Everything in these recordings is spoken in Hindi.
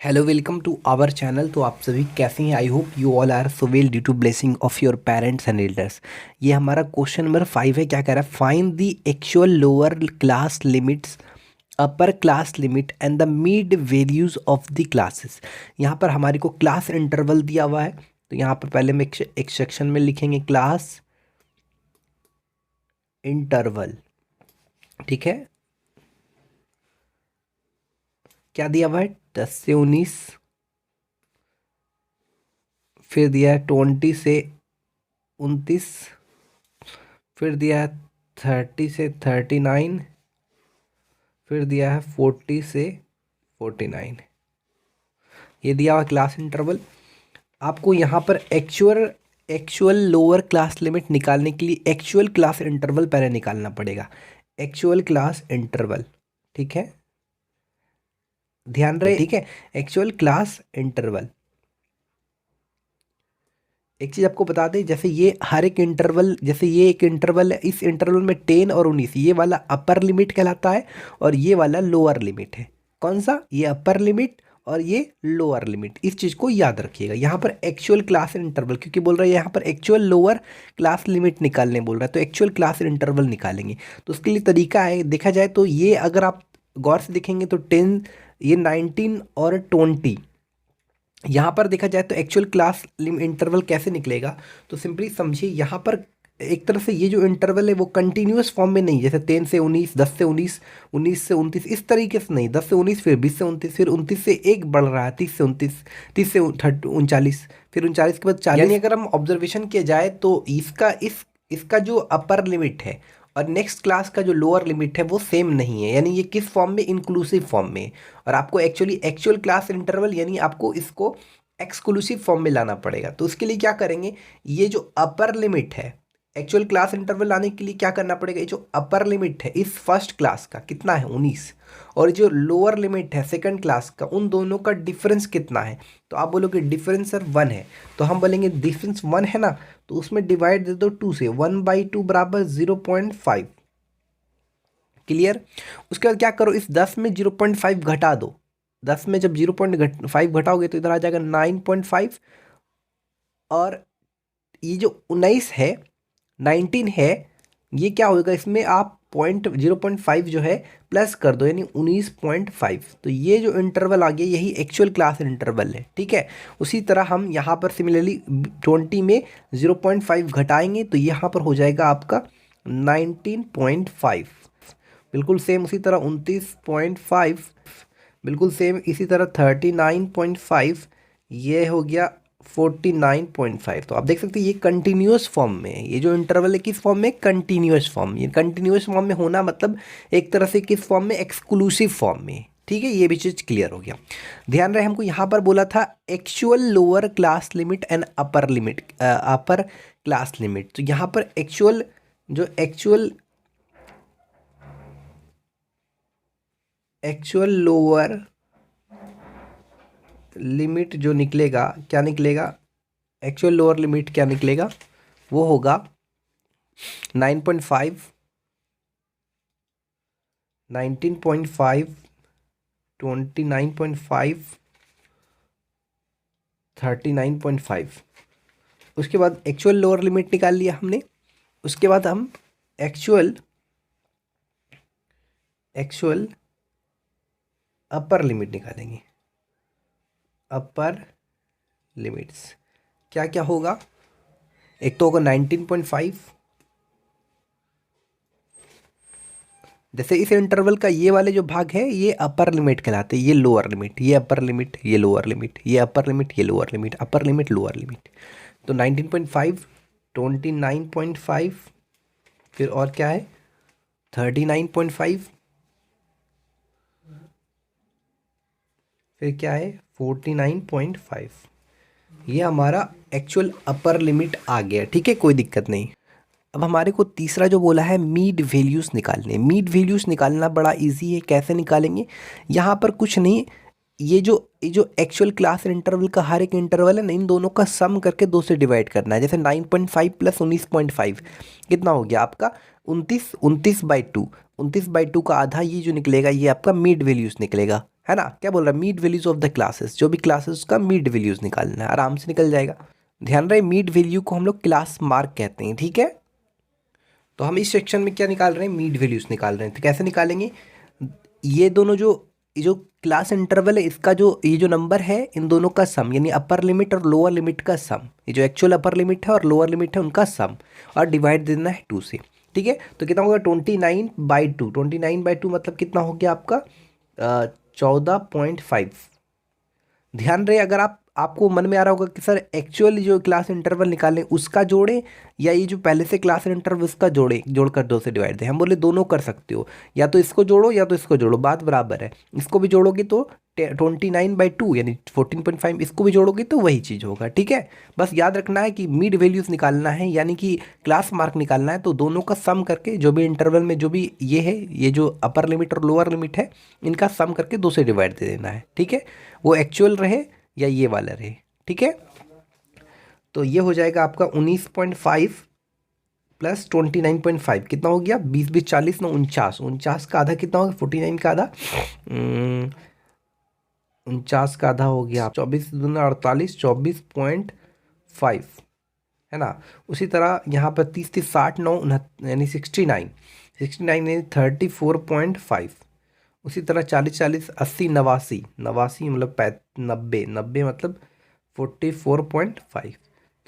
Hello welcome to our channel. तो आप सभी कैसे हैं? I hope you all are so well due to blessing of your parents and elders. ये हमारा क्वेश्चन नंबर 5 है। क्या कह रहा है? Find the actual lower class limits, upper class limit and the mid values of the classes. यहाँ पर हमारे को क्लास इंटरवल दिया हुआ है। तो यहाँ पर पहले हम एक सेक्शन में लिखेंगे क्लास इंटरवल। ठीक है, क्या दिया हुआ है? 10 से 19, फिर दिया है 20 से 29, फिर दिया है 30 से 39, फिर दिया है 40 से 49। ये दिया हुआ क्लास इंटरवल। आपको यहाँ पर एक्चुअल लोअर क्लास लिमिट निकालने के लिए एक्चुअल क्लास इंटरवल पहले निकालना पड़ेगा। एक्चुअल क्लास इंटरवल, ठीक है, ध्यान रहे। ठीक है, एक्चुअल क्लास इंटरवल। एक चीज़ आपको बता दें, जैसे ये हर एक इंटरवल, जैसे ये एक इंटरवल है, इस इंटरवल में 10 और 19, ये वाला अपर लिमिट कहलाता है और ये वाला लोअर लिमिट है। कौन सा? ये अपर लिमिट और ये लोअर लिमिट। इस चीज़ को याद रखिएगा। यहाँ पर एक्चुअल क्लास इंटरवल क्योंकि बोल रहा है, यहाँ पर एक्चुअल लोअर क्लास लिमिट निकालने बोल रहा है, तो एक्चुअल क्लास इंटरवल निकालेंगे। तो उसके लिए तरीका है, देखा जाए तो ये अगर आप गौर से देखेंगे तो 10, ये 19 और 20, यहाँ पर देखा जाए तो एक्चुअल क्लास इंटरवल कैसे निकलेगा? तो सिंपली समझिए, यहाँ पर एक तरह से ये जो इंटरवल है वो कंटिन्यूअस फॉर्म में नहीं, जैसे 10 से 19, 10 से 19, 19 से 29, इस तरीके से नहीं। 10 से 19, फिर 20 से 29, फिर 29 से एक बढ़ रहा है 30 से 29, 30 से 39, फिर 39 के बाद 40। यानी अगर हम ऑब्जर्वेशन किया जाए तो इसका जो अपर लिमिट है और नेक्स्ट क्लास का जो लोअर लिमिट है वो सेम नहीं है। यानी ये किस फॉर्म में? इंक्लूसिव फॉर्म में। और आपको एक्चुअली एक्चुअल क्लास इंटरवल यानी आपको इसको एक्सक्लूसिव फॉर्म में लाना पड़ेगा। तो उसके लिए क्या करेंगे? ये जो अपर लिमिट है, एक्चुअल क्लास इंटरवल लाने के लिए क्या करना पड़ेगा? ये जो अपर लिमिट है इस फर्स्ट क्लास का कितना है? 19, और जो लोअर लिमिट है सेकंड क्लास का, उन दोनों का डिफरेंस कितना है? तो आप बोलोगे डिफरेंस सर 1 है, तो हम बोलेंगे डिफरेंस 1 है ना, तो उसमें डिवाइड दे दो 2 से। 1/2 बराबर 0.5। क्लियर? उसके बाद क्या करो, इस 10 में 0.5 घटा दो। 10 में जब 0.5 घटाओगे तो इधर आ जाएगा 9.5, और ये जो 19 है, 19 है, ये क्या होगा? इसमें आप 0.5 जो है प्लस कर दो, यानी 19.5। तो ये जो इंटरवल आ गया यही एक्चुअल क्लास इंटरवल है। ठीक है, उसी तरह हम यहाँ पर सिमिलरली 20 में 0.5 घटाएंगे तो यहाँ पर हो जाएगा आपका 19.5। बिल्कुल सेम उसी तरह 29.5, बिल्कुल सेम इसी तरह 39.5, ये हो गया 49.5। तो आप देख सकते हैं ये कंटिन्यूअस फॉर्म में है। ये जो इंटरवल है किस फॉर्म में? Continuous form. ये कंटिन्यूअस फॉर्म में होना मतलब एक तरह से किस फॉर्म में? एक्सक्लूसिव फॉर्म में। ठीक है, ये भी चीज़ क्लियर हो गया। ध्यान रहे, हमको यहाँ पर बोला था actual lower class limit and upper limit, upper class limit. तो यहाँ पर एक्चुअल लोअर लिमिट जो निकलेगा, क्या निकलेगा? एक्चुअल लोअर लिमिट क्या निकलेगा? वो होगा 9.5, 19.5, 29.5, 39.5। उसके बाद एक्चुअल लोअर लिमिट निकाल लिया हमने। उसके बाद हम एक्चुअल अपर लिमिट निकालेंगे। अपर लिमिट्स क्या क्या होगा? एक तो होगा 19.5, जैसे इस इंटरवल का ये वाले जो भाग है ये अपर लिमिट कहलाते हैं, ये लोअर लिमिट, ये अपर लिमिट, ये लोअर लिमिट, ये अपर लिमिट, ये lower limit, upper limit, lower limit. तो 19.5, 29.5, फिर और क्या है? 39.5, फिर क्या है? 49.5। ये हमारा एक्चुअल अपर लिमिट आ गया। ठीक है, कोई दिक्कत नहीं। अब हमारे को तीसरा जो बोला है मीड वैल्यूज़ निकालने। मीड वैल्यूज़ निकालना बड़ा इजी है। कैसे निकालेंगे? यहाँ पर कुछ नहीं, ये जो एक्चुअल क्लास इंटरवल का हर एक इंटरवल है ना, इन दोनों का सम करके 2 से डिवाइड करना है। जैसे 9.5 प्लस 19.5 कितना हो गया आपका? 29। 29/2 का आधा ये जो निकलेगा ये आपका मीड वैल्यूज़ निकलेगा। है ना। क्या बोल रहा है, mid values of the classes, जो भी क्लासेस का मीड वैल्यूज निकालना है, आराम से निकल जाएगा। ध्यान रहे मीड वैल्यू को हम लोग क्लास मार्क कहते हैं, ठीक है। तो हम इस सेक्शन में क्या निकाल रहे हैं, मीड वैल्यूज निकाल रहे हैं। तो कैसे निकालेंगे, ये दोनों जो क्लास इंटरवल है इसका जो ये जो नंबर है इन दोनों का सम, यानी अपर लिमिट और लोअर लिमिट का सम, ये जो एक्चुअल अपर लिमिट है और लोअर लिमिट है उनका सम, और डिवाइड देना है 2 से, ठीक है। तो कितना होगा 29/2, 29/2 मतलब कितना हो गया आपका 14.5। ध्यान रहे, अगर आपको मन में आ रहा होगा कि सर एक्चुअल जो क्लास इंटरवल निकालें उसका जोड़ें या ये जो पहले से क्लास इंटरवल उसका जोड़ें, जोड़कर 2 से डिवाइड दें, हम बोले दोनों कर सकते हो, या तो इसको जोड़ो या तो इसको जोड़ो, बात बराबर है। इसको भी जोड़ोगे तो 29/2 यानी 14.5, इसको भी जोड़ोगे तो वही चीज़ होगा, ठीक है। बस याद रखना है कि मिड वैल्यूज़ निकालना है, यानी कि क्लास मार्क निकालना है, तो दोनों का सम करके जो भी इंटरवल में जो भी ये है, ये जो अपर लिमिट और लोअर लिमिट है, इनका सम करके 2 से डिवाइड दे देना है, ठीक है। वो एक्चुअल रहे या ये वाला रहे, ठीक है। तो ये हो जाएगा आपका 19.5 प्लस 29.5 कितना हो गया, 20 20 40 9 49, 49 का आधा कितना हो गया, 49 का आधा 49 का आधा हो गया 24 दूना 48, 24.5, है ना। उसी तरह यहाँ पर 30 30 60 9 यानी 69, 69 यानी 34.5। उसी तरह 40 40 80 89, 89 मतलब 90, 90 मतलब 44.5।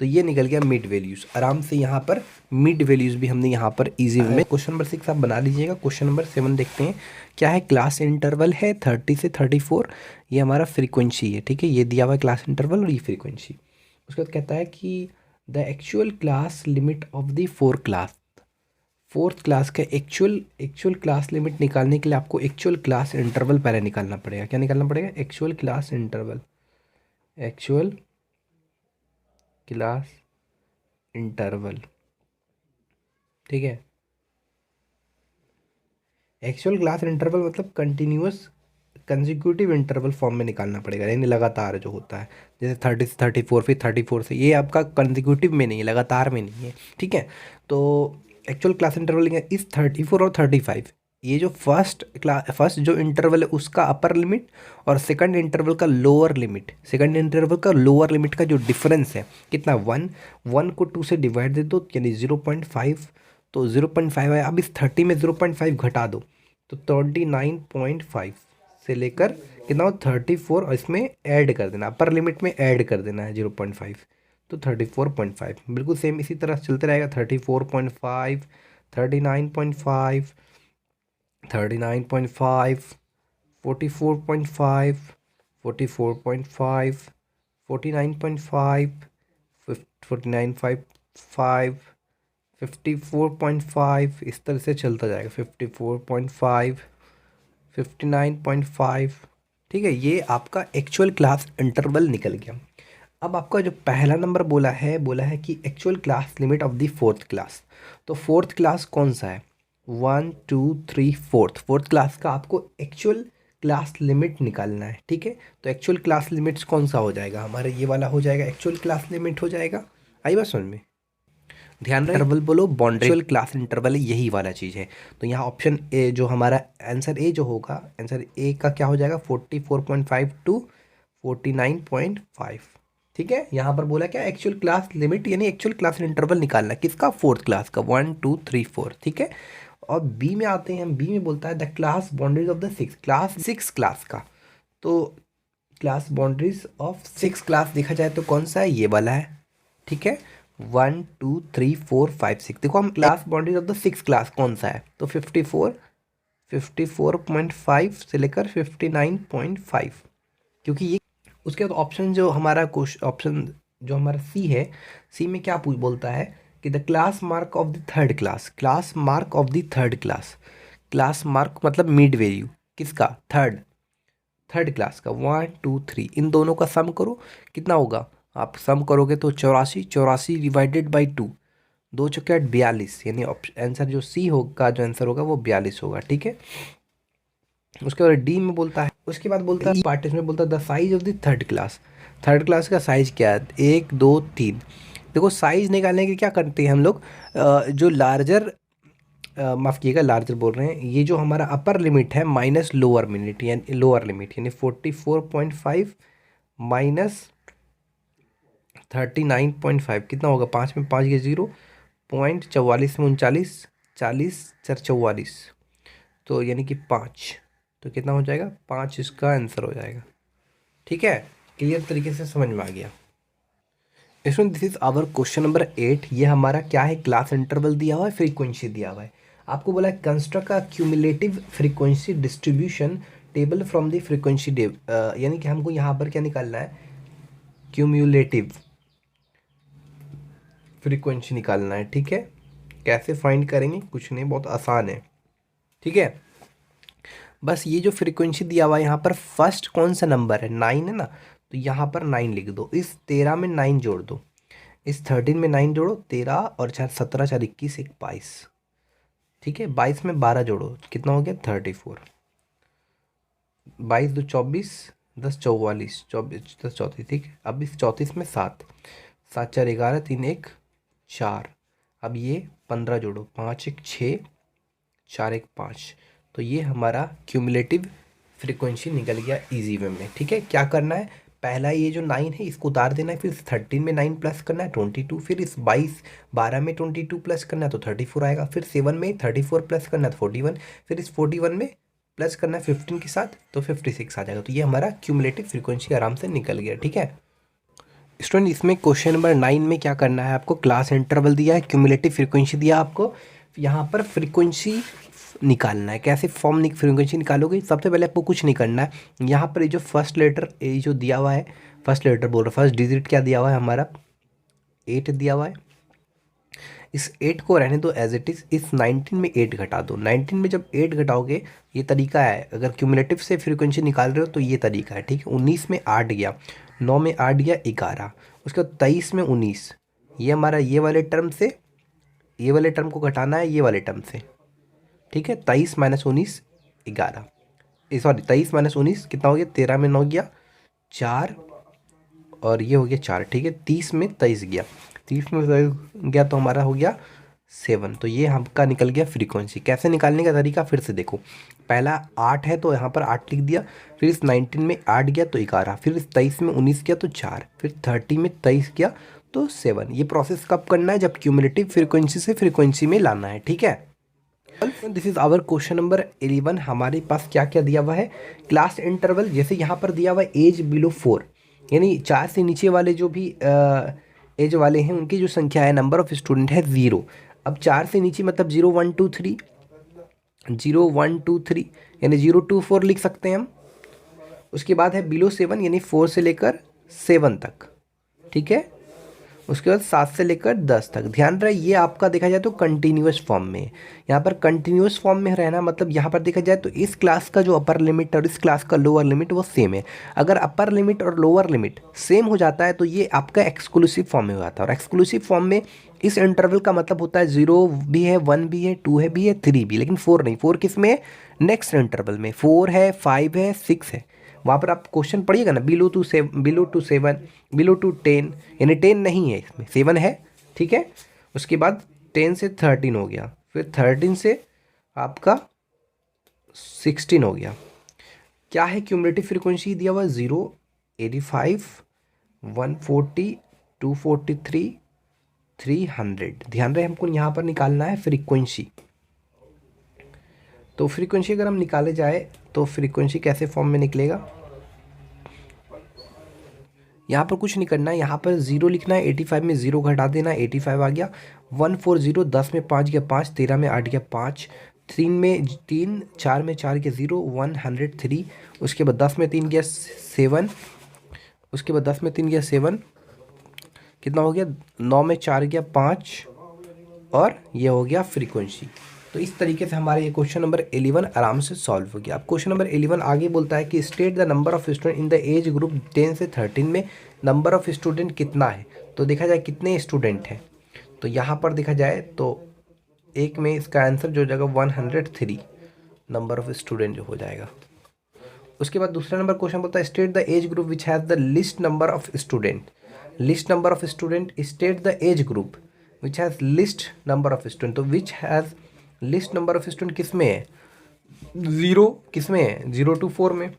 तो ये निकल गया मिड वैल्यूज। आराम से यहाँ पर मिड वैल्यूज भी हमने यहाँ पर इजी में। क्वेश्चन नंबर 6 आप बना लीजिएगा। क्वेश्चन नंबर 7 देखते हैं क्या है। क्लास इंटरवल है 30 से 34, ये हमारा फ्रीक्वेंसी है, ठीक है। ये दिया हुआ है क्लास इंटरवल और ये फ्रीक्वेंसी। उसके बाद कहता है कि the actual class limit of the fourth class का एक्चुअल क्लास लिमिट निकालने के लिए आपको एक्चुअल क्लास इंटरवल पहले निकालना पड़ेगा। क्या निकालना पड़ेगा, actual class interval, actual class interval, ठीक है। एक्चुअल क्लास इंटरवल मतलब कंटिन्यूअस कंसेक्यूटिव इंटरवल फॉर्म में निकालना पड़ेगा, यानी लगातार जो होता है, जैसे 30 से 34 फिर 34 से, ये आपका कंसेक्यूटिव में नहीं है, लगातार में नहीं है, ठीक है। तो एक्चुअल क्लास इंटरवल इस 34 और 35, ये जो फर्स्ट जो इंटरवल है उसका अपर लिमिट और सेकंड इंटरवल का लोअर लिमिट, सेकंड इंटरवल का लोअर लिमिट का जो डिफरेंस है कितना 1 को 2 से डिवाइड दे दो यानी 0.5, तो 0.5 है। अब इस 30 में 0.5 घटा दो तो 29.5 से लेकर कितना हो 34, और इसमें ऐड कर देना, अपर लिमिट में ऐड कर देना है 0.5, तो 34.5। बिल्कुल सेम इसी तरह चलते रहेगा 34.5, 39.5, 39.5, 44.5, 44.5, 49.5, 49.5, 54.5, इस तरह से चलता जाएगा 54.5, 59.5, ठीक है। ये आपका एक्चुअल क्लास इंटरवल निकल गया। अब आपका जो पहला नंबर बोला है कि actual class limit of the fourth class. तो फोर्थ क्लास कौन सा है, 1 2 3 फोर्थ क्लास का आपको एक्चुअल क्लास लिमिट निकालना है, ठीक है। तो एक्चुअल क्लास लिमिट्स कौन सा हो जाएगा हमारा, ये वाला हो जाएगा एक्चुअल क्लास लिमिट हो जाएगा। आई बात समझ में, ध्यान रहे इंटरवल बोलो बाउंड्री क्लास इंटरवल है, यही वाला चीज़ है। तो यहाँ ऑप्शन ए जो हमारा आंसर ए जो होगा, आंसर ए का क्या हो जाएगा 44.5 टू 49.5, ठीक है। यहाँ पर बोला क्या एक्चुअल क्लास लिमिट यानी एक्चुअल क्लास इंटरवल निकालना किसका, फोर्थ क्लास का 1 2 3 4, ठीक है। और बी में आते हैं, बी में बोलता है the class boundaries of the six class का। तो क्लास बाउंड्रीज ऑफ 6 क्लास देखा जाए तो कौन सा है, ये वाला है, ठीक है। 1 2 3 4 5 6, देखो हम class boundaries of the 6 class कौन सा है, तो 54.5 से लेकर 59.5, क्योंकि ये उसके बाद ऑप्शन जो हमारा ऑप्शन जो हमारा सी है, सी में क्या बोलता है कि the class mark of the third class, class mark of the third class, class mark मतलब मिड वैल्यू किसका, थर्ड क्लास का 1 2 3, इन दोनों का सम करो कितना होगा, आप सम करोगे तो 84 डिवाइडेड बाई 2, 2 चौके 42, यानी आंसर जो सी होगा, जो आंसर होगा वो 42 होगा, ठीक है। उसके बाद डी में बोलता है, उसके बाद बोलता है पार्ट में बोलता है the size of the third class का साइज क्या है, 1 2 3। देखो साइज निकालने के क्या करते हैं हम लोग, जो लार्जर माफ़ कीजिएगा लार्जर बोल रहे हैं, ये जो हमारा अपर लिमिट है माइनस लोअर लिमिट यानी 44.5 माइनस 39.5 कितना होगा, 5 में 5 के 0, 0.44 में 39, 40 4 44, तो यानी कि 5, तो कितना हो जाएगा 5 इसका आंसर हो जाएगा। ठीक है, क्लियर तरीके से समझ में आ गया। इसमें this is our question number 8। ये हमारा क्या है, क्लास इंटरवल दिया हुआ है, फ्रीक्वेंसी दिया हुआ है। आपको बोला है construct a cumulative frequency distribution table from the frequency यानी कि हमको यहाँ पर क्या निकालना है, क्यूमुलेटिव फ्रीक्वेंसी निकालना है। ठीक है, कैसे फाइंड करेंगे, कुछ नहीं, बहुत आसान है। ठीक है, बस ये जो फ्रीक्वेंसी दिया हुआ है यहाँ पर फर्स्ट कौन सा नंबर है, 9 है ना, तो यहाँ पर 9 लिख दो, इस 13 में 9 जोड़ दो, इस 13 में 9 जोड़ो, 13 और 4 17 4 21 1 22। ठीक है, 22 में 12 जोड़ो, कितना हो गया 34, 22 2 24, 10 44, 24 10 34। ठीक है, अब इस 34 में 7 7 4 11 3 1 4, अब ये 15 जोड़ो, 5 1 6 4 1 5, तो ये हमारा क्यूमुलेटिव फ्रीक्वेंसी निकल गया इजी वे में। ठीक है, क्या करना है, पहला ये जो 9 है इसको उतार देना है, फिर इस 13 में 9 प्लस करना है 22, फिर इस 12 में 22 प्लस करना है तो 34 आएगा, फिर 7 में 34 प्लस करना है तो 41, फिर इस 41 में प्लस करना है 15 के साथ तो 56 आ जाएगा। तो ये हमारा क्यूमुलेटिव फ्रीक्वेंसी आराम से निकल गया। ठीक है स्टूडेंट, इसमें क्वेश्चन नंबर 9 में क्या करना है, आपको क्लास इंटरवल दिया है, क्यूमुलेटिव फ्रीक्वेंसी दिया आपको, यहाँ पर फ्रीक्वेंसी निकालना है। कैसे फॉर्म फ्रीक्वेंसी निकालोगे, सबसे पहले आपको कुछ नहीं करना है, यहाँ पर ये जो फर्स्ट लेटर ये जो दिया हुआ है, फर्स्ट लेटर बोल रहा, फर्स्ट डिजिट क्या दिया हुआ है हमारा 8 दिया हुआ है, इस 8 को रहने दो एज इट इज़, इस 19 में 8 घटा दो, 19 में जब 8 घटाओगे, ये तरीका है, अगर क्यूमुलेटिव से फ्रीक्वेंसी निकाल रहे हो तो ये तरीका है। ठीक है, 19 में 8 गया, 9 में 8 गया 11, उसके बाद 23 में 19, ये हमारा ये वाले टर्म से ये वाले टर्म को घटाना है ये वाले टर्म से। ठीक है, 23 माइनस 19 11, सॉरी 23 माइनस 19 कितना हो गया, 13 में 9 गया 4 और ये हो गया 4। ठीक है, 30 में 23 गया, 30 में 23 गया तो हमारा हो गया 7, तो ये हमका निकल गया फ्रीक्वेंसी। कैसे निकालने का तरीका फिर से देखो, पहला 8 है तो यहाँ पर 8 लिख दिया, फिर इस 19 में 8 गया तो 11, फिर इस 23 में 19 गया तो 4, फिर 30 में 23 गया तो 7। ये प्रोसेस कब करना है, जब क्यूमुलेटिव फ्रीक्वेंसी से फ्रीक्वेंसी में लाना है। ठीक है, this is our question number 11। हमारे पास क्या क्या दिया हुआ है, क्लास इंटरवल, जैसे यहाँ पर दिया हुआ है एज बिलो 4, यानी 4 से नीचे वाले जो भी एज वाले हैं उनकी जो संख्या है, नंबर ऑफ स्टूडेंट है 0। अब 4 से नीचे मतलब 0 1 2 3, 0 1 2 3 यानी 0 2 4 लिख सकते हैं हम। उसके बाद है बिलो 7 यानी 4 से लेकर 7 तक। ठीक है, उसके बाद 7 से लेकर 10 तक। ध्यान रहे ये आपका देखा जाए तो कंटिन्यूस फॉर्म में, यहाँ पर कंटिन्यूस फॉर्म में रहना मतलब यहाँ पर देखा जाए तो इस क्लास का जो अपर लिमिट और इस क्लास का लोअर लिमिट वो सेम है। अगर अपर लिमिट और लोअर लिमिट सेम हो जाता है तो ये आपका एक्सक्लूसिव फॉर्म में हो जाता है, और एक्सक्लूसिव फॉर्म में इस इंटरवल का मतलब होता है 0 भी है, 1 भी है, 2 है भी है, 3 भी, लेकिन 4 नहीं। 4 किस में है, नेक्स्ट इंटरवल में 4 है, 5 है, 6 है, वहाँ पर आप क्वेश्चन पढ़िएगा ना, बिलो टू 7, बिलो टू 10, यानी 10 नहीं है इसमें, 7 है। ठीक है, उसके बाद 10 से 13 हो गया, फिर 13 से आपका 16 हो गया। क्या है क्यूमुलेटिव फ्रीक्वेंसी दिया हुआ 0 85 140 243 300। ध्यान रहे हमको यहाँ पर निकालना है फ्रीक्वेंसी। तो फ्रीक्वेंसी अगर हम निकाले जाए तो फ्रीक्वेंसी कैसे फॉर्म में निकलेगा, यहाँ पर कुछ नहीं करना है, यहाँ पर 0 लिखना है, 85 में 0 घटा देना, 85 आ गया, 140, 10 में 5 गया 5, 13 में 8 गया 5, 3 में 3, 4 में 4 गया 0, 103, उसके बाद 10 में 3 गया 7, उसके बाद 10 में 3 गया 7, कितना हो गया, 9 में 4 गया 5, और ये हो गया फ्रीक्वेंसी। तो इस तरीके से हमारे ये क्वेश्चन नंबर 11 आराम से सॉल्व हो गया। अब क्वेश्चन नंबर 11 आगे बोलता है कि state the number of student in the age group 10 से 13 में नंबर ऑफ स्टूडेंट कितना है। तो देखा जाए कितने स्टूडेंट हैं, तो यहाँ पर देखा जाए तो एक में इसका आंसर जो हो जाएगा 103 नंबर ऑफ स्टूडेंट जो हो जाएगा। उसके बाद दूसरा नंबर क्वेश्चन बोलता है state the age group which has the least number of student. Least number of student, state the age group which has least number of student, तो which has least number of student किस में है, 0 किस में है, 0 to 4 में।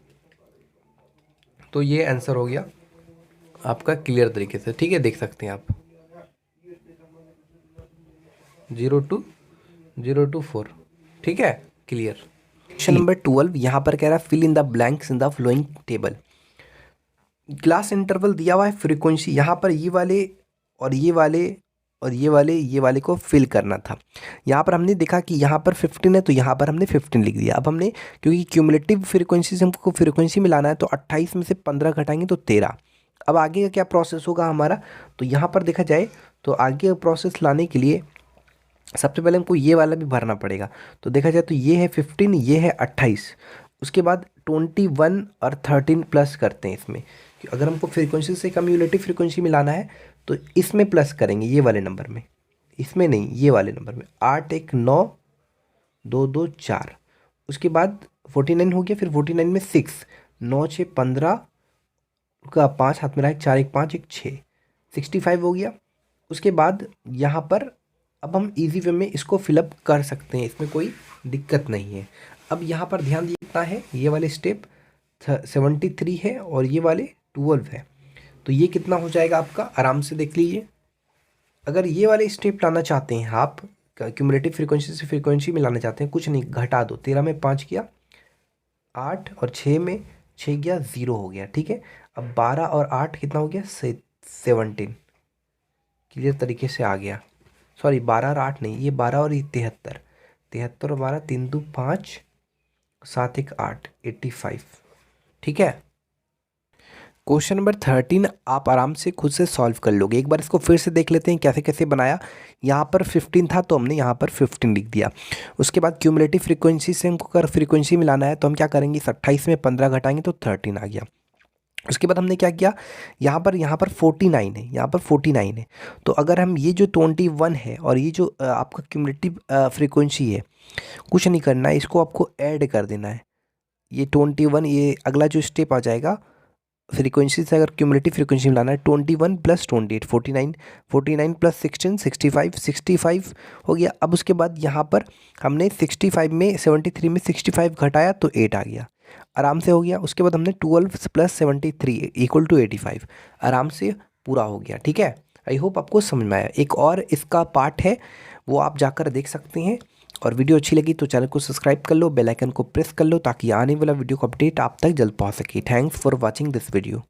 तो ये आंसर हो गया आपका क्लियर तरीके से, ठीक है, देख सकते हैं आप 0 to 4, ठीक है, क्लियर। क्वेश्चन नंबर 12 यहाँ पर कह रहा है fill in the blanks in the following table. Class interval दिया हुआ है, फ्रीक्वेंसी यहाँ पर ये वाले और ये वाले और ये वाले को फिल करना था। यहाँ पर हमने देखा कि यहाँ पर 15 है तो यहाँ पर हमने 15 लिख दिया। अब हमने क्योंकि क्यूमुलेटिव फ्रीक्वेंसी से हमको फ्रीक्वेंसी मिलाना है तो 28 में से 15 घटाएंगे तो 13। अब आगे का क्या प्रोसेस होगा हमारा, तो यहाँ पर देखा जाए तो आगे का प्रोसेस लाने के लिए सबसे पहले हमको ये वाला भी भरना पड़ेगा। तो देखा जाए तो ये है 15, ये है 28, उसके बाद 21 और 13 प्लस करते हैं इसमें। अगर हमको फ्रीक्वेंसी से कम्युलेटिव फ्रीक्वेंसी मिलाना है तो इसमें प्लस करेंगे, ये वाले नंबर में, इसमें नहीं, ये वाले नंबर में। 8 1 9 2 2 4, उसके बाद 49 हो गया, फिर 49 में 6, 9 6 15 का 5 हाथ में रहा, 4 1 5 1 6, 65 हो गया। उसके बाद यहाँ पर अब हम इजी वे में इसको फिलअप कर सकते हैं, इसमें कोई दिक्कत नहीं है। अब यहाँ पर ध्यान दिए कितना है, ये वाले स्टेप 73 है और ये वाले 12 है, तो ये कितना हो जाएगा आपका, आराम से देख लीजिए। अगर ये वाले स्टेप लाना चाहते हैं आप, क्यूमुलेटिव फ्रीक्वेंसी से फ्रीक्वेंसी मिलाना चाहते हैं, कुछ नहीं, घटा दो, 13 में 5 किया 8 और 6 में 6 गया 0 हो गया, ठीक है। अब 12 और 8 कितना हो गया, 17, क्लियर तरीके से आ गया। सॉरी 12 और 8 नहीं, ये 12 और ये 73, 73 और 12, 3 2 5 7 1 8, 85, ठीक है। क्वेश्चन नंबर 13 आप आराम से खुद से सॉल्व कर लोगे। एक बार इसको फिर से देख लेते हैं कैसे कैसे बनाया। यहाँ पर 15 था तो हमने यहाँ पर 15 लिख दिया। उसके बाद क्यूमुलेटिव फ्रीक्वेंसी से हमको अगर फ्रीक्वेंसी मिलाना है तो हम क्या करेंगे, इस 28 में 15 घटाएंगे तो 13 आ गया। उसके बाद हमने क्या किया, यहाँ पर 49 है, यहाँ पर 49 है, तो अगर हम ये जो 21 है और ये जो आपका क्यूमुलेटिव फ्रीक्वेंसी है, कुछ नहीं करना है, इसको आपको ऐड कर देना है। ये 21, ये अगला जो स्टेप आ जाएगा फ्रीक्वेंसी से, अगर क्यूमुलेटिव फ्रीक्वेंसी मिलाना है 21 प्लस 28, 49, 49 प्लस 16, 65, 65 हो गया। अब उसके बाद यहाँ पर हमने 65 में 73 में 65 घटाया तो 8 आ गया, आराम से हो गया। उसके बाद हमने 12 प्लस 73 इक्वल टू 85, आराम से पूरा हो गया, ठीक है। आई होप आपको समझ में आया। एक और इसका पार्ट है वो आप जाकर देख सकते हैं, और वीडियो अच्छी लगी तो चैनल को सब्सक्राइब कर लो, बेल आइकन को प्रेस कर लो ताकि आने वाला वीडियो का अपडेट आप तक जल्द पहुंच सके। Thanks for watching this video.